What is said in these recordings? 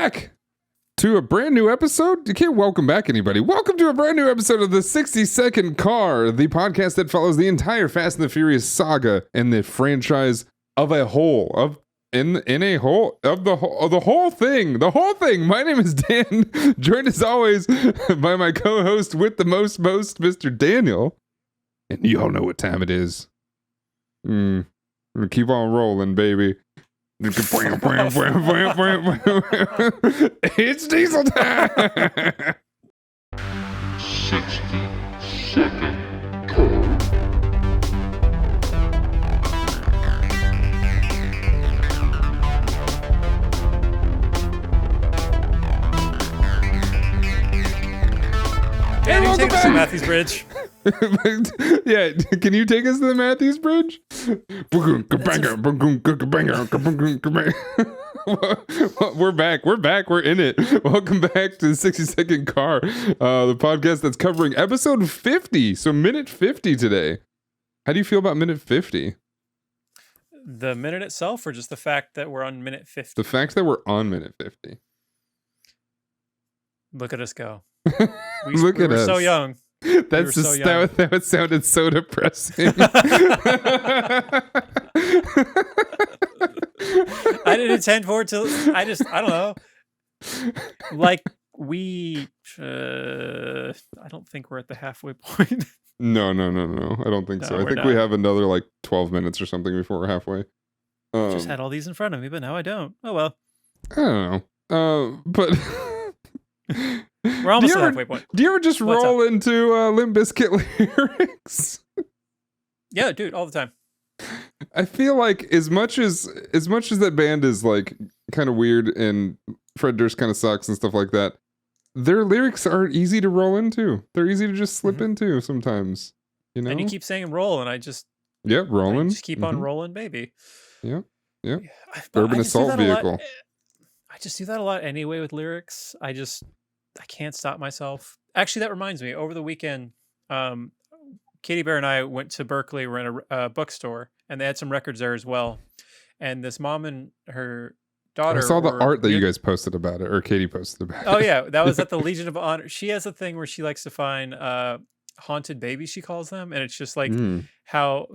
back to a brand new episode. You can't welcome back anybody. Welcome to a brand new episode of the 60-Second Car, the podcast that follows the entire Fast and the Furious saga and the franchise of a whole of the whole thing. My name is Dan, joined as always by my co-host with the most, Mr. Daniel. And you all know what time it is. We're gonna keep on rolling, baby. It's diesel time. 60-second car. Danny, take us to Matthews Bridge. Yeah, can you take us to the Matthews Bridge? We're back. We're in it. Welcome back to the 60-Second Car, the podcast that's covering episode 50. So minute 50 today. How do you feel about minute 50? The minute itself, or just the fact that we're on minute 50? The fact that we're on minute 50. Look at us go. Look at us. We're so young. That sounded so depressing. I didn't intend for it to. I don't know. Like I don't think we're at the halfway point. No. I don't think so. I think we have another like 12 minutes or something before we're halfway. Just had all these in front of me, but now I don't. Oh well. I don't know. But we're almost at the halfway point. Do you ever just roll into Limp Bizkit lyrics? Yeah, dude, all the time. I feel like as much as that band is like kind of weird and Fred Durst kind of sucks and stuff like that, their lyrics are easy to roll into. They're easy to just slip into sometimes. You know? And you keep saying roll, and I just rolling. Just keep on rolling, baby. Yeah. Urban assault vehicle. I just do that a lot anyway with lyrics. I can't stop myself. Actually, that reminds me. Over the weekend, Katie Bear and I went to Berkeley. We're in a bookstore, and they had some records there as well. And this mom and her daughter. I saw the art that you guys posted about it, or Katie posted about it. Oh yeah, that was at the Legion of Honor. She has a thing where she likes to find haunted babies, she calls them, and it's just like how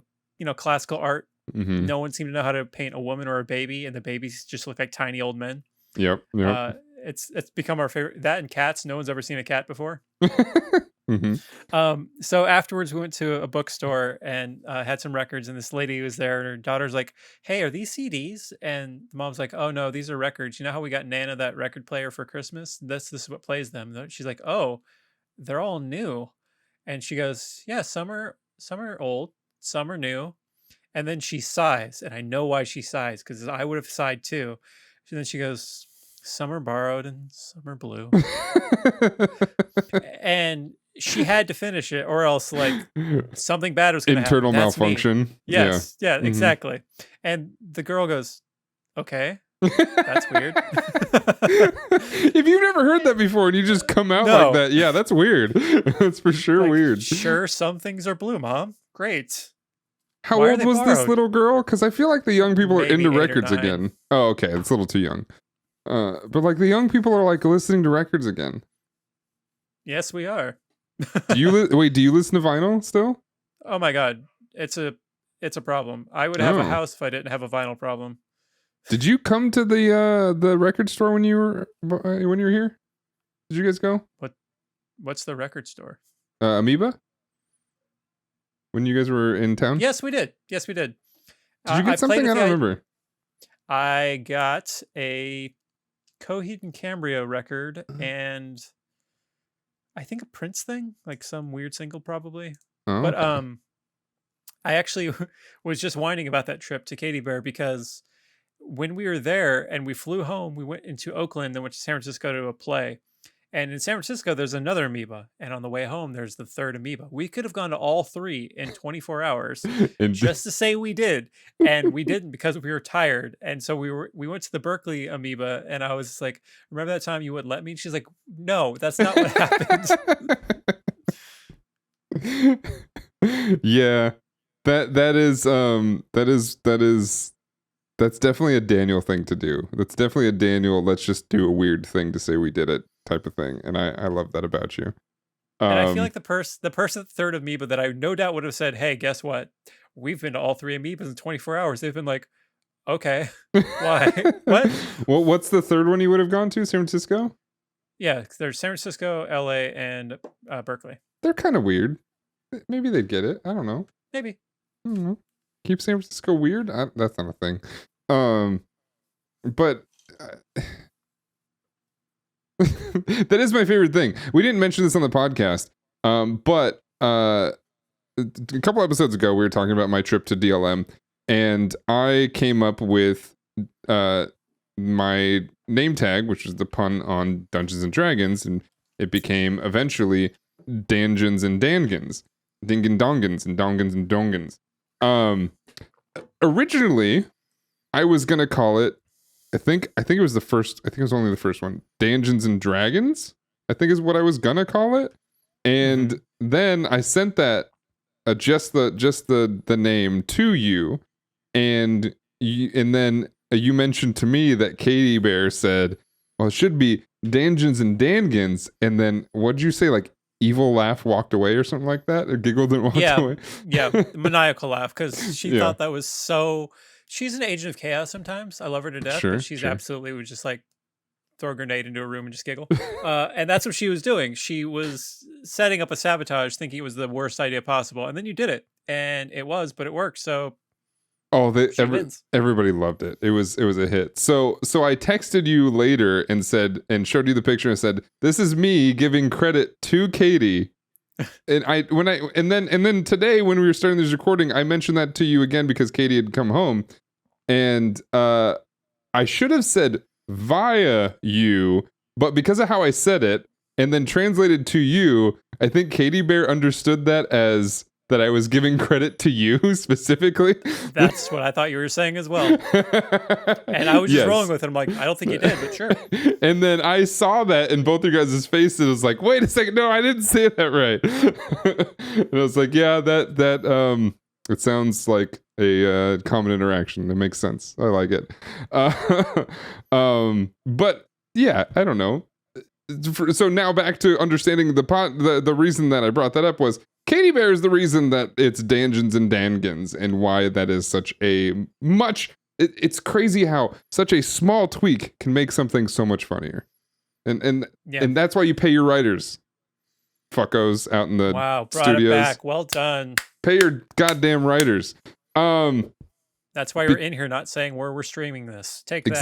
classical art. Mm-hmm. No one seemed to know how to paint a woman or a baby, and the babies just look like tiny old men. Yep. It's become our favorite. That and cats. No one's ever seen a cat before. Mm-hmm. So afterwards, we went to a bookstore and had some records. And this lady was there, and her daughter's like, "Hey, are these CDs?" And the mom's like, "Oh no, these are records. You know how we got Nana that record player for Christmas? This is what plays them." She's like, "Oh, they're all new." And she goes, "Yeah, some are old, some are new." And then she sighs, and I know why she sighs, because I would have sighed too. And then she goes, "Some are borrowed and some are blue." And she had to finish it, or else like something bad was going to happen. Internal malfunction. Yes, yeah, Mm-hmm. exactly. And the girl goes, "Okay, that's weird." If you've never heard that before and you just come out like that, yeah, that's weird. That's for sure weird. Sure, some things are blue, Mom. Great. How old was this little girl? Because I feel like the young people are into records again. Oh, okay. It's a little too young. But like the young people are like listening to records again. Yes, we are. Do you listen to vinyl still? Oh my God. It's a problem. I would have a house if I didn't have a vinyl problem. Did you come to the record store when you were here? Did you guys go? What's the record store? Amoeba? When you guys were in town? Yes, we did. Did you get something? I don't remember. I got a Coheed and Cambria record and I think a Prince thing, like some weird single probably. Oh, but okay. I actually was just whining about that trip to Katy Bear because when we were there and we flew home, we went into Oakland and went to San Francisco to a play. And in San Francisco, there's another amoeba. And on the way home, there's the third amoeba. We could have gone to all three in 24 hours just to say we did. And we didn't because we were tired. And so we went to the Berkeley amoeba. And I was like, "Remember that time you wouldn't let me?" And she's like, "No, that's not what happened." Yeah. That is That's definitely a Daniel thing to do. That's definitely a Daniel, let's just do a weird thing to say we did it type of thing. And I love that about you. And I feel like the person at the third amoeba that I no doubt would have said, "Hey, guess what? We've been to all three amoebas in 24 hours." They've been like, "Okay, why? What?" Well, what's the third one you would have gone to? San Francisco? Yeah, there's San Francisco, LA, and Berkeley. They're kind of weird. Maybe they'd get it. I don't know. Maybe. I don't know. Keep San Francisco weird? That's not a thing. But that is my favorite thing. We didn't mention this on the podcast, but a couple episodes ago, we were talking about my trip to DLM, and I came up with my name tag, which is the pun on Dungeons and Dragons, and it became eventually Dangens and Dangans, Dingen Dongans and Dongans and Dongans. Originally, I was gonna call it. I think it was the first. I think it was only the first one. Dungeons and Dragons, I think is what I was gonna call it. And then I sent that just the name to you, and then you mentioned to me that Katie Bear said, "Well, it should be Dungeons and Dangans." And then what'd you say? Like evil laugh walked away or something like that, or giggled and walked away. Yeah, maniacal laugh because she thought that was so. She's an agent of chaos sometimes. I love her to death, but she's absolutely would just like throw a grenade into a room and just giggle. And that's what she was doing. She was setting up a sabotage, thinking it was the worst idea possible, and then you did it, and it was, but it worked. So, everybody loved it. It was a hit. So I texted you later and said, and showed you the picture and said, "This is me giving credit to Katie." And then today when we were starting this recording, I mentioned that to you again because Katie had come home, and I should have said via you, but because of how I said it and then translated to you, I think Katie Bear understood that as that I was giving credit to you specifically. That's what I thought you were saying as well. And I was just rolling with it. I'm like, I don't think you did, but sure. And then I saw that in both your guys' faces. I was like, wait a second, no, I didn't say that right. And I was like, yeah, that it sounds like a common interaction. It makes sense. I like it. But yeah, I don't know. So now back to understanding the reason that I brought that up was Katie Bear is the reason that it's Dangens and Dangans, and why that is such a it's crazy how such a small tweak can make something so much funnier. And that's why you pay your writers, fuckos out in the studios. It back. Well done. Pay your goddamn writers. That's why we're in here not saying where we're streaming this. Take that.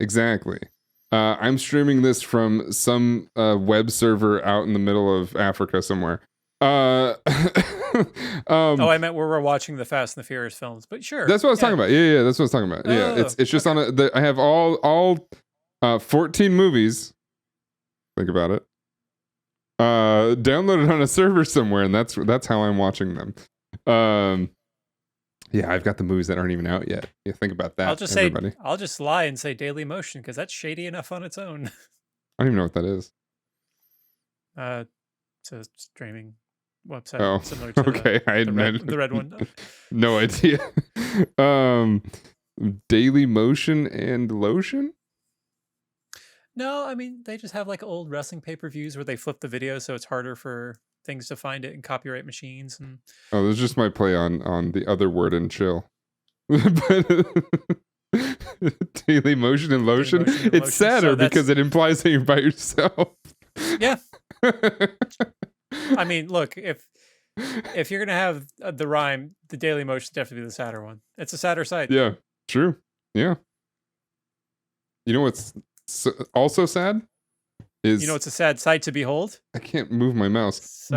Exactly. I'm streaming this from some web server out in the middle of Africa somewhere. I meant where we're watching the Fast and the Furious films, but sure. That's what I was talking about. Yeah, that's what I was talking about. Yeah, it's just on I have all 14 movies. Think about it. Downloaded on a server somewhere, and that's how I'm watching them. Yeah, I've got the movies that aren't even out yet. Yeah, think about that. I'll just lie and say Daily Motion because that's shady enough on its own. I don't even know what that is. It's a streaming website similar to the red one. No idea. Daily Motion and Lotion? No, I mean they just have like old wrestling pay-per-views where they flip the video so it's harder for things to find it in copyright machines. And this is just my play on the other word and chill. Daily Motion and Lotion. It's sadder because it implies that you're by yourself. Yeah. I mean, look, if you're gonna have the rhyme, the Daily Motion definitely be the sadder one. It's a sadder site. Yeah, true. Yeah. You know what's also sad is it's a sad sight to behold. I can't move my mouse.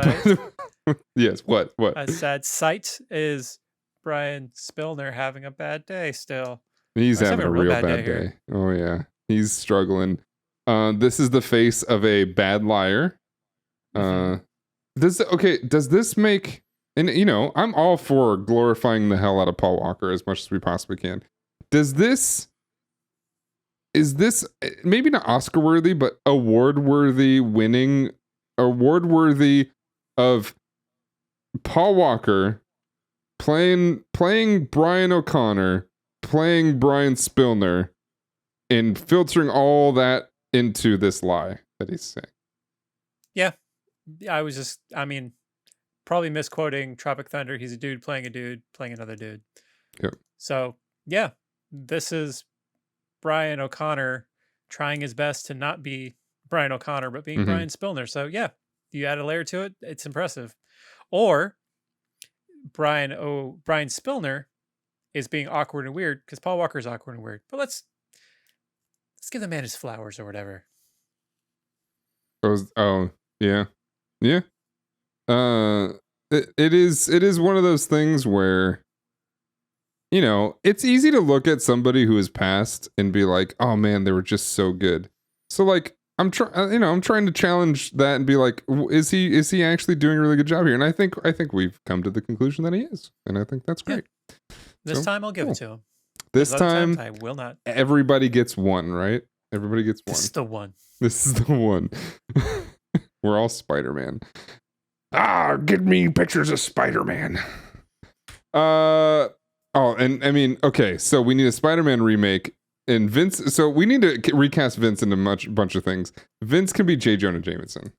Yes. What? A sad sight is Brian Spillner having a bad day still. He's having a real bad day. Oh yeah, he's struggling. This is the face of a bad liar. Does this make, and I'm all for glorifying the hell out of Paul Walker as much as we possibly can. Is this maybe not Oscar worthy, but award worthy of Paul Walker playing Brian O'Connor, playing Brian Spillner and filtering all that into this lie that he's saying. Yeah. Probably misquoting Tropic Thunder. He's a dude playing another dude. Yep. So, yeah, this is Brian O'Connor trying his best to not be Brian O'Connor, but being Brian Spillner. So, yeah, you add a layer to it. It's impressive. Or Brian Spillner is being awkward and weird because Paul Walker's awkward and weird. But let's give the man his flowers or whatever. Oh, yeah. Yeah. It is one of those things where, you know, it's easy to look at somebody who has passed and be like, oh man, they were just so good. So like, I'm trying to challenge that and be like, is he actually doing a really good job here? And I think we've come to the conclusion that he is, and I think that's great. Yeah. This time I'll give it to him. This time I will not. Everybody gets one, right? Everybody gets one. This is the one. This is the one. We're all Spider-Man. Give me pictures of Spider-Man. And I mean, okay, so we need a Spider-Man remake. And Vince, so we need to recast Vince into bunch of things. Vince can be J. Jonah Jameson.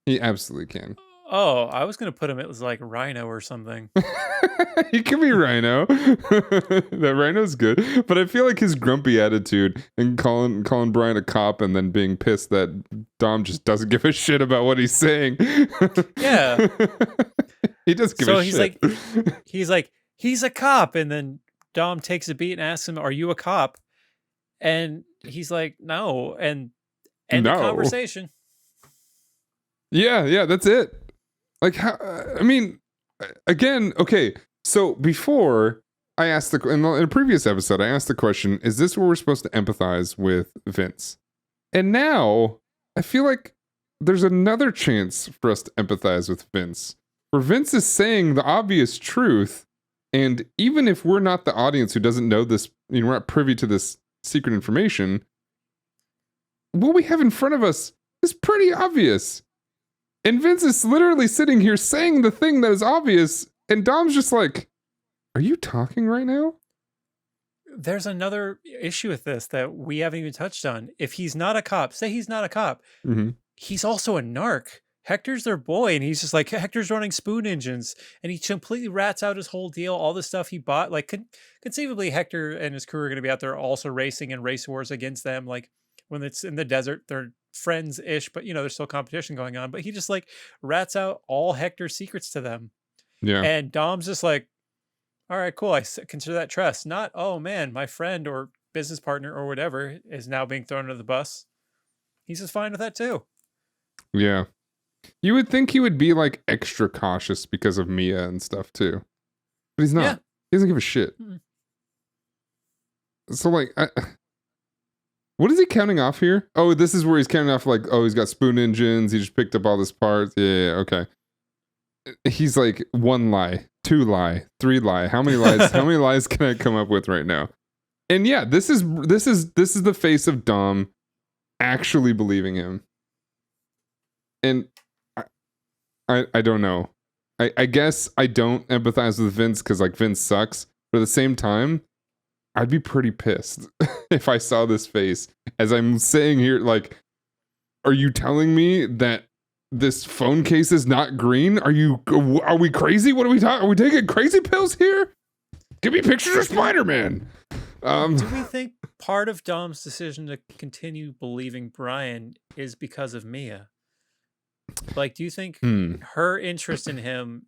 He absolutely can. Oh, I was going to put him, it was like Rhino or something. He can be Rhino. That Rhino's good. But I feel like his grumpy attitude and calling Brian a cop and then being pissed that Dom just doesn't give a shit about what he's saying. Yeah. He does give a shit. He's a cop. And then Dom takes a beat and asks him, are you a cop? And he's like, no. And end the conversation. Yeah, that's it. Like, how, I mean, again, okay. So before I asked in a previous episode, I asked the question, is this where we're supposed to empathize with Vince? And now I feel like there's another chance for us to empathize with Vince, where Vince is saying the obvious truth. And even if we're not the audience who doesn't know this, we're not privy to this secret information, what we have in front of us is pretty obvious. And Vince is literally sitting here saying the thing that is obvious, and Dom's just like, are you talking right now? There's another issue with this that we haven't even touched on. If he's not a cop, say he's not a cop, he's also a narc. Hector's their boy, and he's just like, Hector's running spoon engines, and he completely rats out his whole deal, all the stuff he bought. Like, conceivably, Hector and his crew are going to be out there also racing in race wars against them. Like, when it's in the desert, they're friends-ish, but, there's still competition going on. But he just, like, rats out all Hector's secrets to them. Yeah. And Dom's just like, all right, cool, I consider that trust. Not, oh, man, my friend or business partner or whatever is now being thrown under the bus. He's just fine with that, too. Yeah. You would think he would be like extra cautious because of Mia and stuff too, but he's not. Yeah. He doesn't give a shit. So like, what is he counting off here? Oh, this is where he's counting off like, oh, he's got spoon engines. He just picked up all this parts. Yeah, okay. He's like 1 lie, 2 lie, 3 lie. How many lies? How many lies can I come up with right now? And yeah, this is the face of Dom actually believing him. And I don't know. I guess I don't empathize with Vince because like Vince sucks. But at the same time, I'd be pretty pissed if I saw this face as I'm saying here. Like, are you telling me that this phone case is not green? Are we crazy? What are we talking? Are we taking crazy pills here? Give me pictures of Spider-Man. Do we think part of Dom's decision to continue believing Brian is because of Mia? Like, do you think her interest in him,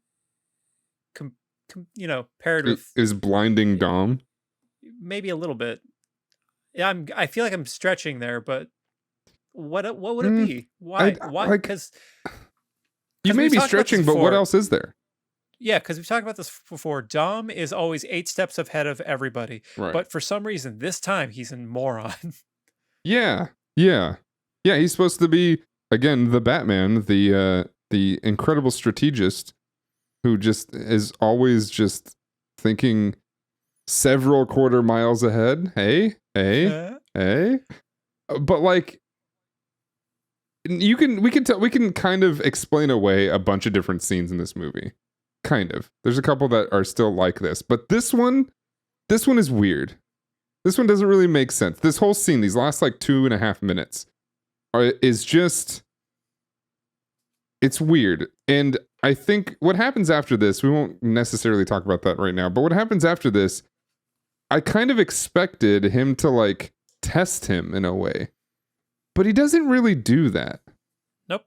paired with is blinding Dom? Maybe a little bit. Yeah, I feel like I'm stretching there, but what would it be? Why? Why? Because you may be stretching, but what else is there? Yeah, because we've talked about this before. Dom is always 8 steps ahead of everybody, right. But for some reason, this time he's a moron. Yeah. He's supposed to be. Again, the Batman, the incredible strategist who just is always just thinking several quarter miles ahead. Hey. But like, we can kind of explain away a bunch of different scenes in this movie. Kind of. There's a couple that are still like this, but this one is weird. This one doesn't really make sense. This whole scene, these last like 2.5 minutes, is just, it's weird. And I think what happens after this, we won't necessarily talk about that right now, but what happens after this, I kind of expected him to like test him in a way, but he doesn't really do that. Nope.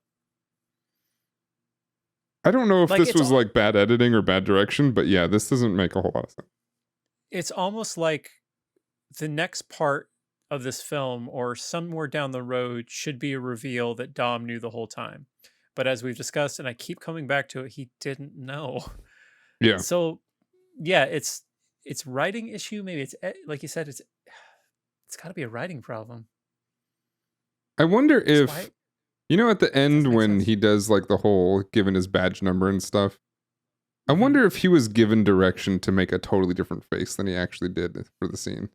I don't know if Like, this was like bad editing or bad direction, but yeah, this doesn't make a whole lot of sense. It's almost like the next part of this film or somewhere down the road should be a reveal that Dom knew the whole time. But as we've discussed, and I keep coming back to it, he didn't know. Yeah. So yeah, it's writing issue. Maybe it's like you said, it's got to be a writing problem. I wonder if, why- you know, at the end make when sense. he does like the whole given his badge number and stuff, I Mhm. wonder if he was given direction to make a totally different face than he actually did for the scene.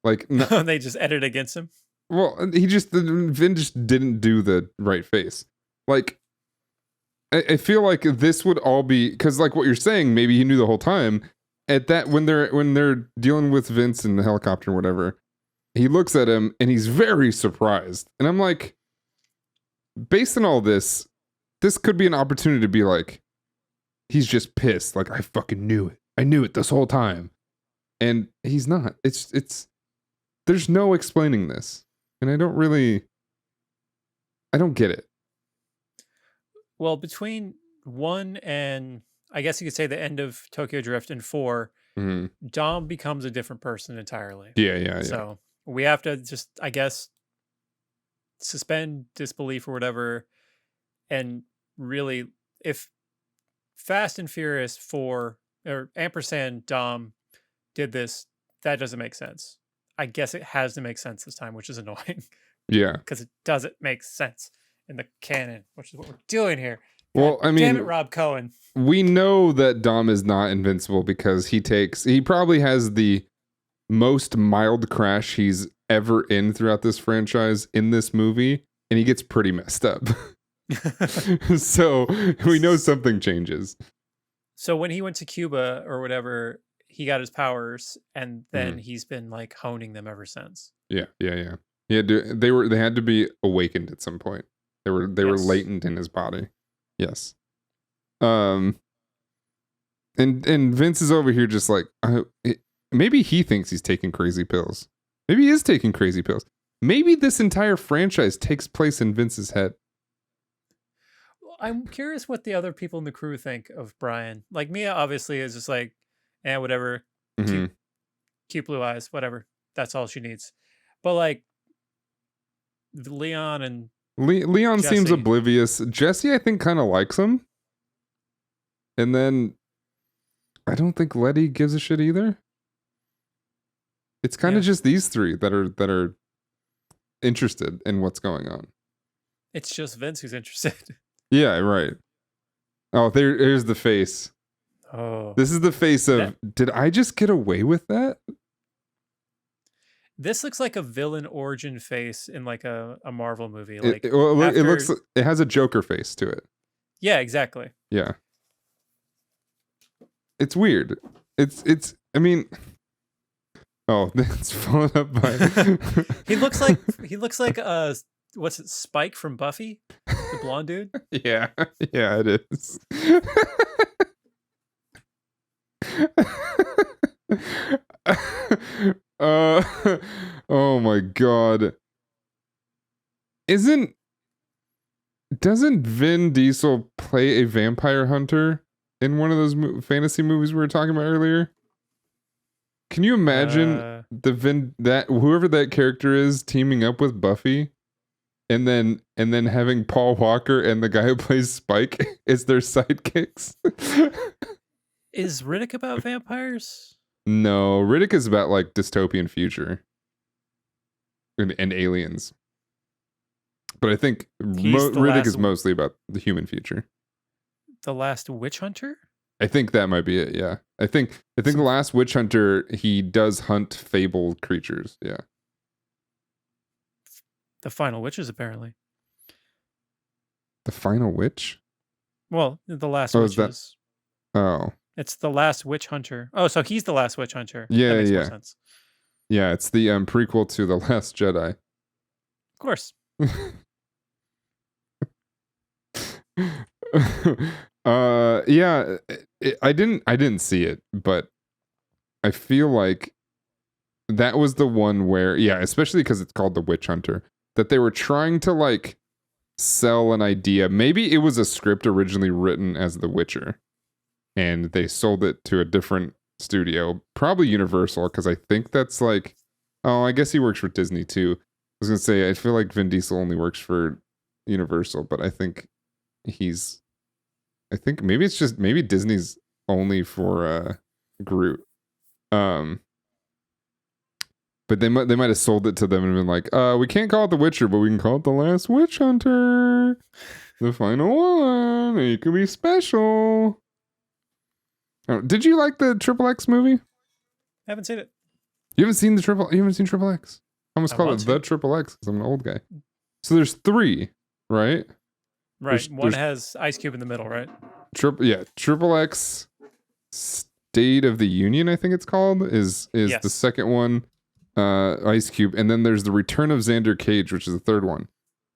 Like, They just edited against him. well, Vin just didn't do the right face. Like, I feel like this would all be, because like what you're saying, maybe he knew the whole time. At that, when they're dealing with Vince in the helicopter or whatever, he looks at him and he's very surprised. And I'm like, based on all this could be an opportunity to be like, he's just pissed. Like, I fucking knew it. I knew it this whole time. And he's not. It's there's no explaining this. And I don't get it. Well, between 1 and I guess you could say the end of Tokyo Drift and 4, Dom becomes a different person entirely. Yeah. So we have to just, I guess, suspend disbelief or whatever. And really, if Fast and Furious 4 or ampersand Dom did this, that doesn't make sense. I guess it has to make sense this time, which is annoying. Yeah. Because it doesn't make sense in the canon, which is what we're doing here. Well, I mean, damn it, Rob Cohen. We know that Dom is not invincible because he probably has the most mild crash he's ever in throughout this franchise in this movie, and he gets pretty messed up. So we know something changes. So when he went to Cuba or whatever, he got his powers, and then he's been like honing them ever since. Yeah. He had to. They had to be awakened at some point. They were latent in his body. Yes. And Vince is over here just like, maybe he thinks he's taking crazy pills. Maybe he is taking crazy pills. Maybe this entire franchise takes place in Vince's head. I'm curious what the other people in the crew think of Brian. Like Mia, obviously, is just like, whatever, cute blue eyes, whatever. That's all she needs. But like Leon and Leon Jesse seems oblivious. Jesse, I think, kind of likes him. And then I don't think Letty gives a shit either. It's kind of just these three that are interested in what's going on. It's just Vince who's interested. Yeah, right. Oh, here's the face. Oh. This is the face of, did I just get away with that? This looks like a villain origin face in like a Marvel movie. Like it has a Joker face to it. Yeah, exactly. Yeah. It's weird. It's I mean, oh, it's followed up by he looks like what's it, Spike from Buffy? The blonde dude? Yeah, it is. Oh my god. Doesn't Vin Diesel play a vampire hunter in one of those fantasy movies we were talking about earlier? Can you imagine whoever that character is teaming up with Buffy and then having Paul Walker and the guy who plays Spike as their sidekicks? Is Riddick about vampires? No, Riddick is about like dystopian future and aliens. But I think Riddick is mostly about the human future. The Last Witch Hunter? I think that might be it, yeah. I think the Last Witch Hunter, he does hunt fabled creatures, yeah. The Final Witches, apparently. The Final Witch? Well, the Last Witches. Oh. It's the Last Witch Hunter. Oh, so he's the Last Witch Hunter. Yeah, that makes yeah. more sense. Yeah, it's the prequel to The Last Jedi. Of course. Yeah, I didn't see it, but I feel like that was the one where, yeah, especially because it's called The Witch Hunter, that they were trying to like sell an idea. Maybe it was a script originally written as The Witcher, and they sold it to a different studio, probably Universal, because I think that's like, oh, I guess he works for Disney too. I was gonna say, I feel like Vin Diesel only works for Universal, but I think maybe it's just maybe Disney's only for Groot. But they might have sold it to them and been like, we can't call it The Witcher, but we can call it The Last Witch Hunter, the final one. It could be special. Oh, did you like the Triple X movie? I haven't seen it. You haven't seen Triple X? I almost call it The Triple X because I'm an old guy. So there's 3, right? Right. One has Ice Cube in the middle, right? Triple X State of the Union, I think it's called, is yes. The second one. Ice Cube, and then there's The Return of Xander Cage, which is the third one.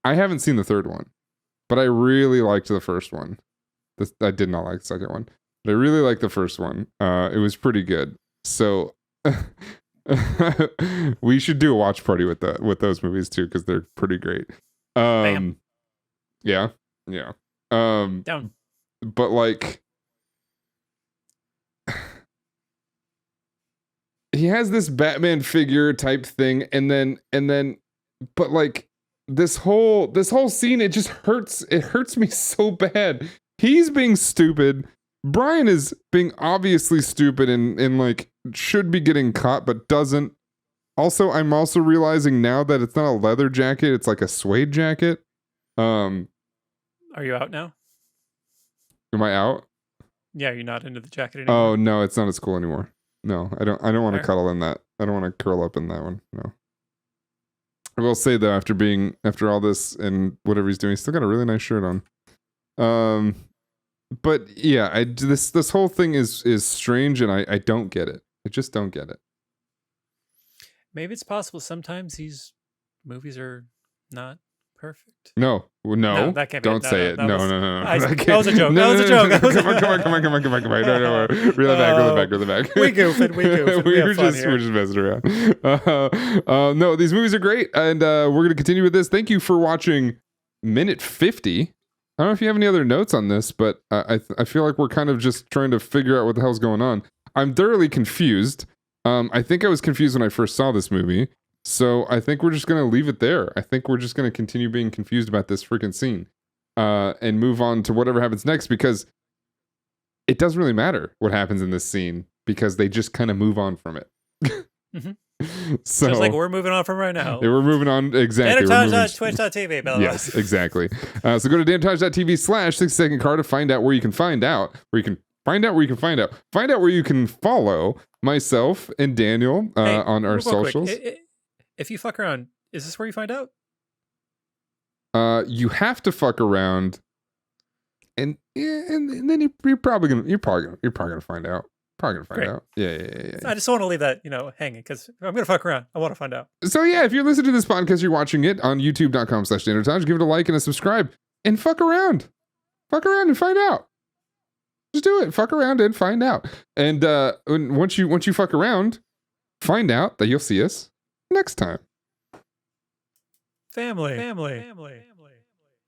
I haven't seen the third one, but I really liked the first one. I did not like the second one, but I really liked the first one. It was pretty good. So we should do a watch party with those movies too, because they're pretty great. Yeah. Down. But like, he has this Batman figure type thing, and then but like this whole scene, it just hurts me so bad. He's being stupid. Brian is being obviously stupid and like should be getting caught but doesn't. Also, I'm also realizing now that it's not a leather jacket, it's like a suede jacket. Are you out now? Am I out? Yeah, you're not into the jacket anymore. Oh no, it's not as cool anymore. No, I don't want to cuddle in that. I don't want to curl up in that one. No. I will say though, after all this and whatever he's doing, he's still got a really nice shirt on. But yeah, this whole thing is strange, and I don't get it. I just don't get it. Maybe it's possible sometimes these movies are not perfect. No, that can't be don't say it. No. That was a joke. That was a joke. Come on. No. Reel it back. We goofing. We're just messing around. No, these movies are great, and we're going to continue with this. Thank you for watching minute 50. I don't know if you have any other notes on this, but I feel like we're kind of just trying to figure out what the hell's going on. I'm thoroughly confused. I think I was confused when I first saw this movie. So I think we're just going to leave it there. I think we're just going to continue being confused about this freaking scene and move on to whatever happens next, because it doesn't really matter what happens in this scene because they just kind of move on from it. Mm-hmm. So just like we're moving on from right now. We're moving on. Exactly. Danotage.twitch.tv. Yes, exactly. So go to danotage.tv/60secondcar to find out where you can find out, where you can follow myself and Daniel on our socials. If you fuck around, is this where you find out? You have to fuck around, and then you're probably gonna find out. Yeah. I just want to leave that hanging, because if I'm gonna fuck around, I want to find out. So yeah, if you're listening to this podcast, you're watching it on youtube.com/Danotage. Give it a like and a subscribe, and fuck around and find out. Just do it. Fuck around and find out. And once you fuck around, find out that you'll see us next time. Family.